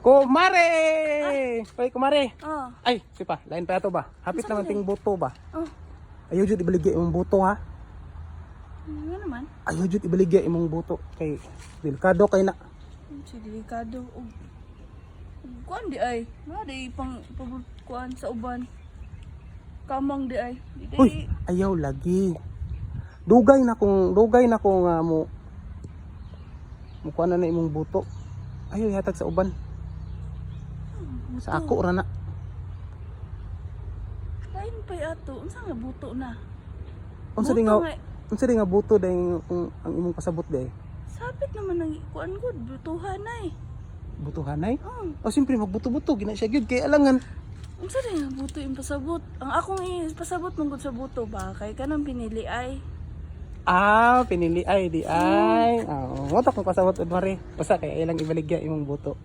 Kumare! Hoy, kumare. Oh. Ay, si pa, lain pa ato ba? Hapit naman ting buto ba? Oh. Ayaw jud ibaligya imong buto ha. Ano naman? Ayaw jud ibaligya imong buto kay delikado kay na. Si delikado. Kuan di ay. Na di pang kuan sa uban. Kamang di ay. Di. Uy, ayaw lagi. Dugay na kung nga mo kuha na imong buto. Ayaw ihatag sa uban. Sa ako ra na. Lain pa ato. Unsa nga buto na? Unsa di nga buto dahil ang imong pasabot day? Sabit naman ang kuan gud butuhan ay. Butuhanay? Oh. O siyempre magbuto-buto gina siya gyud kay alangan. Unsa di nga buto yung pasabot? Ang akong pasabot mong gud sa buto ba kay kanang pinili ay. Ah, pinili ay di ay. Oo, mo ta kung pasabot ud mare. Basta kay ilang ibaligya imong buto.